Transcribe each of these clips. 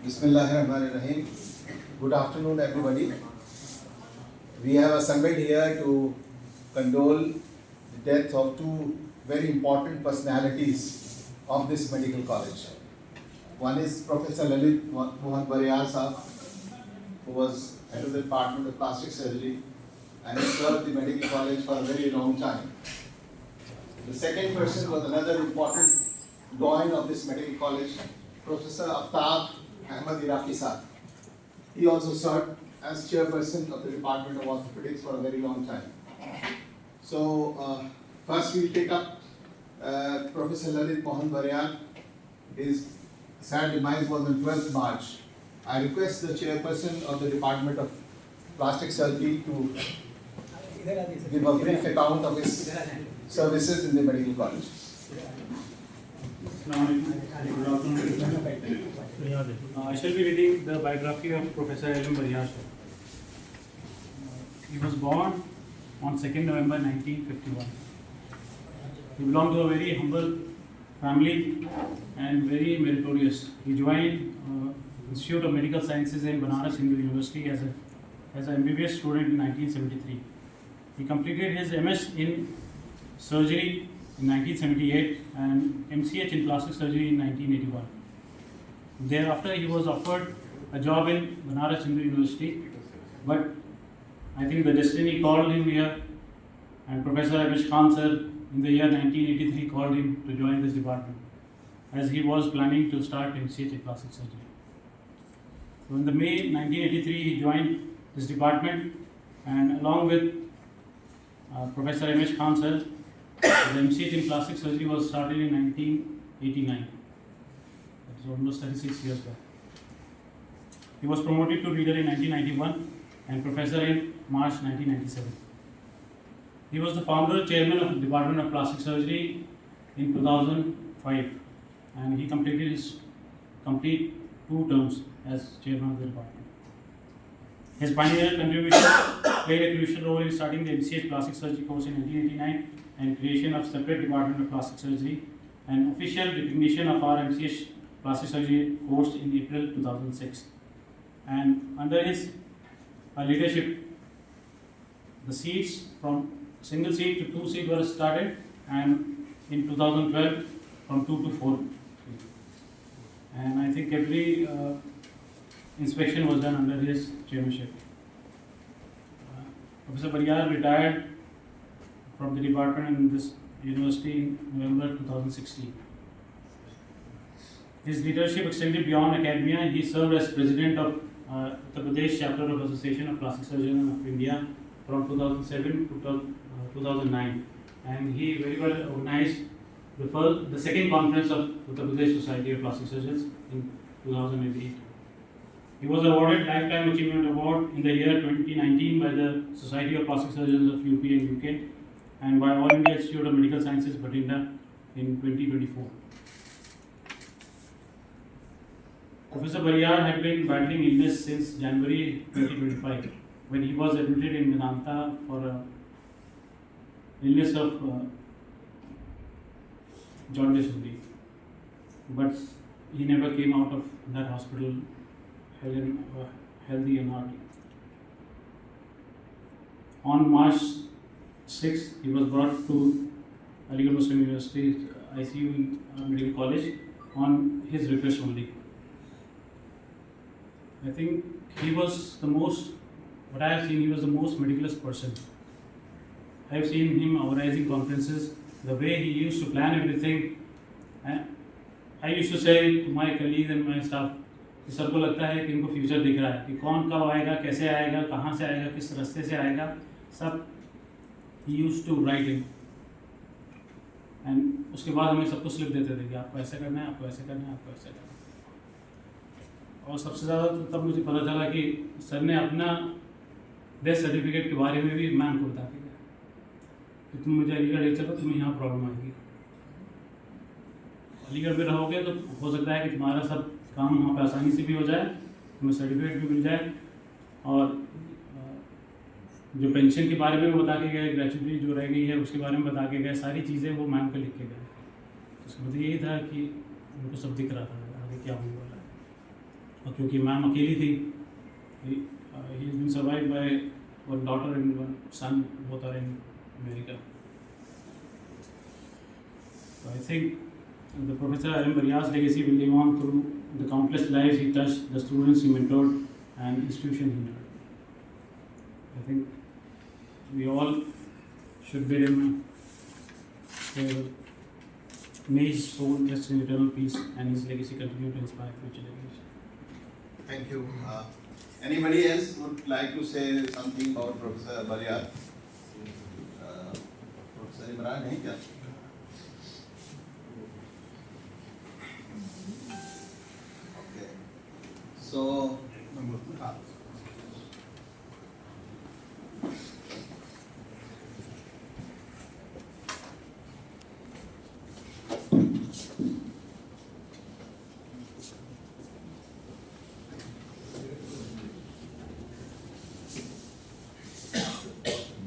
Bismillahirrahmanirrahim. Good afternoon, everybody. We have assembled here to condole the death of two very important personalities of this medical college. One is Professor Lalit Mohan Bariyar Sahab, who was head of the Department of Plastic Surgery and served the medical college for a very long time. The second person was another important doyen of this medical college, Professor Aftab Ahmad Iraqi Sahab. He also served as chairperson of the Department of Orthopedics for a very long time. So, first we'll take up Professor Lalit Mohan Bariyar. His sad demise was on 12th March. I request the chairperson of the Department of Plastic Surgery to give a brief account of his services in the medical college. I shall be reading the biography of Professor L.M. Bariyar. He was born on 2nd November 1951. He belonged to a very humble family and very meritorious. He joined Institute of Medical Sciences in Banaras Hindu University as an MBBS student in 1973. He completed his MS in surgery in 1978 and MCH in plastic surgery in 1981. Thereafter, he was offered a job in Banaras Hindu University, but I think the destiny called him here, and Professor Amish Khan sir in the year 1983 called him to join this department, as he was planning to start MCH in plastic surgery. So in the May 1983, he joined this department, and along with Professor Amish Khan sir, the MCH in plastic surgery was started in 1989. That is almost 36 years back. He was promoted to reader in 1991 and professor in March 1997. He was the founder chairman of the Department of Plastic Surgery in 2005, and he completed his complete 2 terms as chairman of the department. His pioneer contribution played a crucial role in starting the MCH plastic surgery course in 1989 and creation of separate Department of Plastic Surgery and official recognition of our MCH plastic surgery course in April 2006. And under his leadership, the seats from single seat to 2 seat were started, and in 2012 from 2 to 4. And I think every inspection was done under his chairmanship. Professor Bariyar retired from the department in this university in November 2016. His leadership extended beyond academia. He served as president of Uttar Pradesh chapter of Association of Plastic Surgeons of India from 2007 to 2009, and he very well organized the second conference of Uttar Pradesh Society of Plastic Surgeons in 2008. He was awarded Lifetime Achievement Award in the year 2019 by the Society of Plastic Surgeons of UP and UK and by All India Institute of Medical Sciences, Bhatinda in 2024. Professor Bariyar had been battling illness since January 2025 when he was admitted in Medanta for an illness of jaundice only. But he never came out of that hospital healthy and hearty. On March 6th, he was brought to Aligarh Muslim University ICU Medical College on his request only. I think he was the most, what I have seen, he was the most meticulous person. I have seen him organizing conferences, the way he used to plan everything. I used to say to my colleagues and my staff, कि सबको लगता है कि इनको future दिख रहा है कि कौन कब आएगा, कैसे आएगा, कहाँ से आएगा, किस रास्ते से आएगा, सब he used to write in. And उसके बाद हमें सब कुछ लिख देते थे कि आपको ऐसे करना है, आपको ऐसे करना है, आपको ऐसे करना है. और सबसे ज़्यादा तो तब मुझे पता चला कि सर ने अपना डेथ सर्टिफिकेट के बारे में भी मैम को बता दिया कि तुम मुझे अलीगढ़ ले चलो, तुम्हें यहाँ प्रॉब्लम आएगी. अलीगढ़ में रहोगे तो हो सकता है कि तुम्हारा सब काम वहाँ पे आसानी से भी हो जाए, तुम्हें सर्टिफिकेट भी मिल जाए, और जो पेंशन के बारे में बता के गए, ग्रेचुइटी जो रह गई है उसके बारे में बता के गए, सारी चीज़ें वो मैम को लिख के गए. उसका मतलब यही था कि उनको सब दिख रहा था आगे क्या होने वाला है. और क्योंकि मैम अकेली थी, he is been survived by one daughter and one son, both are in America. So I think the Professor Arim Bariar's legacy will live on through the countless lives he touched, the students he mentored, and institution he nurtured. I think we all should bid him farewell. May his soul rest in eternal peace and his legacy continue to inspire future generations. Thank you. Anybody else would like to say something about Professor Bariar? Professor Imran, नहीं क्या? Okay. So,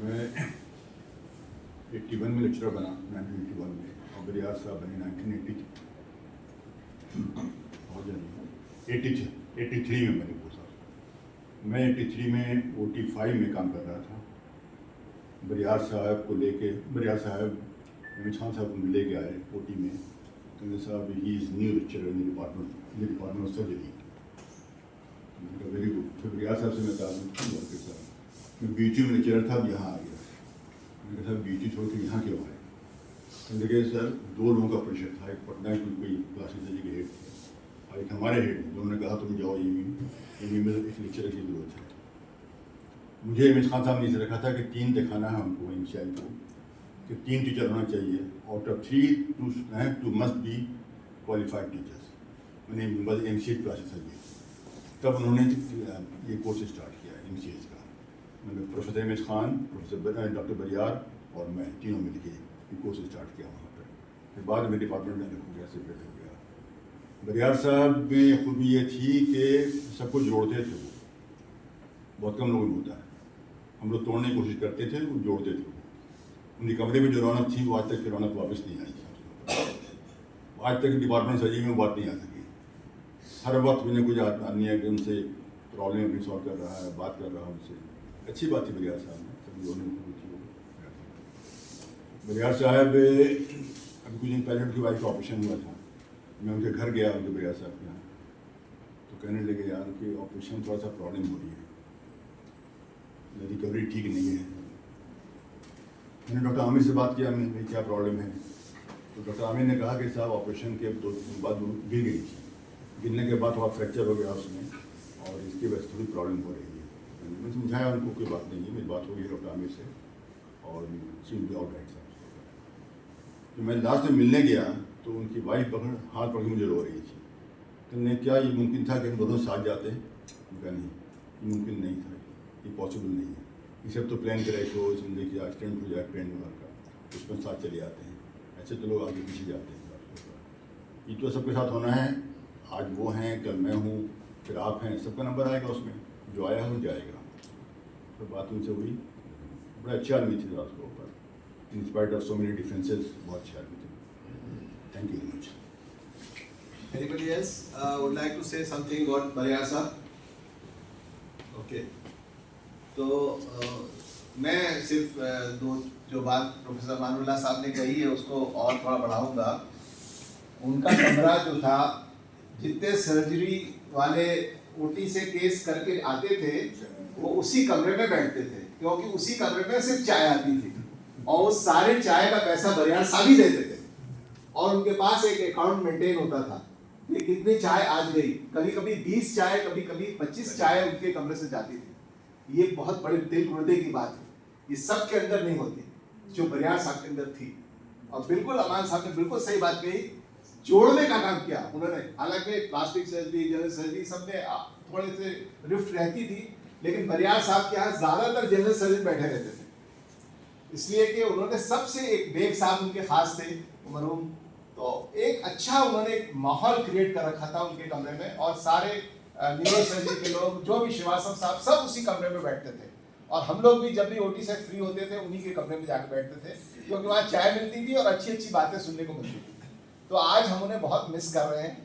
मैं 81 में lecturer बना 1981 में, और बरियार साहब बने 1983 में बने वो साहब. मैं 83 में OT5 में काम कर रहा था. बरियार साहब को लेके बरियार साहब अमित खान साहब को ले के आए OT में. तो मेरे साहब he is new lecturer in the department of surgery. Very good. फिर बरियार साहब से मैं कहा साहब मैं BT में लेक्चरर था, अब यहाँ आ गया. मैंने कहा BT छोड़ के यहाँ क्यों आए? देखिए सर, 2 लोगों का प्रेशर था. एक पटना की कोई क्लासेस के हेड थे और एक हमारे हेड. दोनों ने कहा तुम जाओ ये में एक लेक्चरर की जरूरत है. मुझे अमित खान साहब ने इसे रखा था कि 3 दिखाना है हमको NCI को कि 3 टीचर होना चाहिए. Out of 3 two must be qualified teachers. मैंने बस MCA क्लासेस है. तब उन्होंने ये कोर्स स्टार्ट किया MCS का. मैंने professor Amit Khan, professor doctor बरियार और मैं तीनों मिल के कोर्स स्टार्ट किया वहाँ पर. फिर बाद में डिपार्टमेंट में हो गया, सेपरेट हो गया. बरियार साहब में खूबी ये थी कि सबको जोड़ते थे. वो बहुत कम लोगों में होता है. हम लोग तोड़ने की कोशिश करते थे, वो जोड़ते थे. उनकी कमरे में जो रौनक थी वो आज तक रौनक वापस नहीं आई. आज तक डिपार्टमेंट सजी में बात नहीं आ सकी. हर वक्त मैंने कुछ अन्य उनसे प्रॉब्लम अपनी सॉल्व कर रहा है, बात कर रहा हूँ उनसे. अच्छी बात थी बरियार साहब ने, सभी लोगों ने थी. बरियार साहब अभी कुछ दिन पहले उनकी वाइफ का ऑपरेशन हुआ था. मैं उनके घर गया, उनके बरियार साहब के यहाँ. तो कहने लगे यार कि ऑपरेशन थोड़ा सा प्रॉब्लम हो रही है, रिकवरी ठीक नहीं है. मैंने डॉक्टर आमिर से बात किया, मैंने क्या प्रॉब्लम है. तो डॉक्टर आमिर ने कहा कि साहब ऑपरेशन के 2 दिन बाद गिर गई थी. गिरने के बाद थोड़ा फ्रैक्चर हो गया उसमें और इसकी वजह से थोड़ी प्रॉब्लम हो रही है. मैंने समझाया उनको कोई बात नहीं है, मेरी बात हो गई डॉक्टर आमिर से और she will be all right साहब. तो मैं लास्ट में मिलने गया तो उनकी वाइफ हाथ पकड़ के मुझे रो रही थी. तो मैंने क्या ये मुमकिन था कि हम दोनों साथ जाते? उनका नहीं, ये मुमकिन नहीं था, ये पॉसिबल नहीं है. ये सब तो प्लान क्रैश हो, जिंदगी की एक्सीडेंट हो जाए ट्रेन वगैरह का, उसमें साथ चले जाते हैं. ऐसे तो लोग आगे पीछे जाते हैं. ये तो सबके साथ होना है. आज वो हैं, कल मैं हूँ, फिर आप हैं, सबका नंबर आएगा उसमें. जो आया हो जाएगा. तो बात उनसे हुई. बड़ा अच्छा आदमी थे रात को ऊपर, in spite of so many differences. बहुत अच्छे आदमी थे. Thank you very much. anybody else would like to say something about Bariar sir? Okay. तो मैं सिर्फ जो बात प्रोफेसर मानुल्लाह साहब ने कही है उसको और थोड़ा बढ़ाऊंगा. उनका कमरा जो था, जितने सर्जरी वाले OT से केस करके आते थे वो उसी कमरे में बैठते थे, क्योंकि उसी कमरे में सिर्फ चाय आती थी और वो सारे चाय का पैसा बरियार साहब ही देते थे. और उनके पास एक अकाउंट मेंटेन होता था कि कितनी चाय आज गई. कभी कभी 20 चाय, कभी कभी 25 चाय उनके कमरे से जाती थी. ये बहुत बड़े दिल गुर्दे की बात है. ये सब के अंदर नहीं होती जो बरियार साहब के अंदर थी. और बिल्कुल अमान साहब ने बिल्कुल सही बात कही, जोड़ने का काम किया उन्होंने. हालांकि प्लास्टिक सर्जरी, जनरल सर्जरी सब में थोड़े से रिफ्ट रहती थी, लेकिन बरियार साहब के यहाँ ज्यादातर जनरल सर्जन बैठे रहते थे. इसलिए कि उन्होंने सबसे, एक बेग साहब उनके खास थे मरहूम, तो एक अच्छा उन्होंने एक माहौल क्रिएट कर रखा था उनके कमरे में. और सारे न्यूरो सर्जरी के लोग, जो भी श्रीवास्तव साहब, सब उसी कमरे में बैठते थे. और हम लोग भी जब भी OT से फ्री होते थे उन्हीं के कमरे में जाकर बैठते थे, क्योंकि वहाँ चाय मिलती थी और अच्छी अच्छी बातें सुनने को मिलती थी. तो आज हम उन्हें बहुत मिस कर रहे हैं.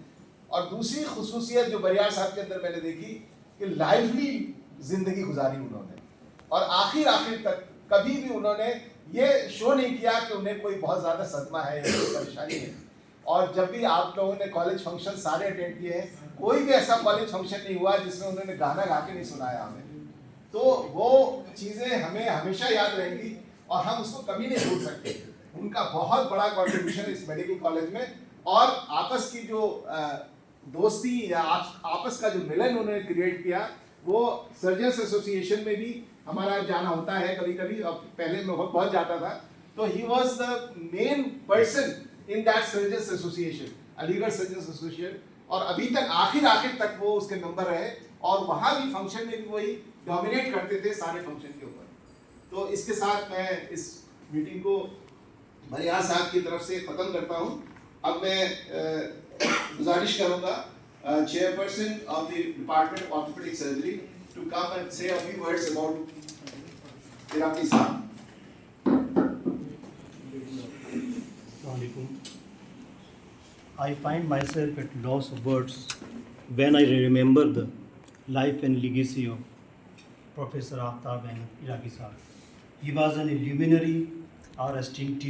और दूसरी खुसूसियत जो बरियार साहब के अंदर मैंने देखी कि लाइवली जिंदगी गुजारी उन्होंने, और आखिर तक कभी भी उन्होंने ये शो नहीं किया कि उन्हें कोई बहुत ज़्यादा सदमा है या कोई परेशानी है। और जब भी आप लोगों ने कॉलेज फंक्शन सारे अटेंड किए हैं, कोई भी ऐसा कॉलेज फंक्शन नहीं हुआ जिसमें उन्होंने गाना गा के नहीं सुनाया हमें। तो वो चीज़ें हमें हमेशा याद रहेंगी और हम उसको कभी नहीं भूल सकते। उनका बहुत बड़ा कॉन्ट्रीब्यूशन इस मेडिकल कॉलेज में, और आपस की जो दोस्ती या आपस का जो मिलन उन्होंने क्रिएट किया, वो सर्जन्स एसोसिएशन में भी हमारा जाना होता है कभी कभी। अब पहले मैं बहुत जाता था, तो he was the main person in that surgeons association, Aligarh surgeons association, और अभी तक आखिर तक वो उसके मेंबर रहे, और वहाँ भी फंक्शन में भी वही डोमिनेट करते थे सारे फंक्शन के ऊपर। तो इसके साथ मैं इस मीटिंग को बरियार साहब की तरफ से ख़त्म करता हूँ। अब मैं गुजारिश करूँगा chairperson of the department of orthopaedic surgery to come and say a few words about therapy साहब। I find myself at loss of words when I remember the life and legacy of Professor Aftab Ahmed Iraqi Sahab. He was an illuminary, our esteemed teacher.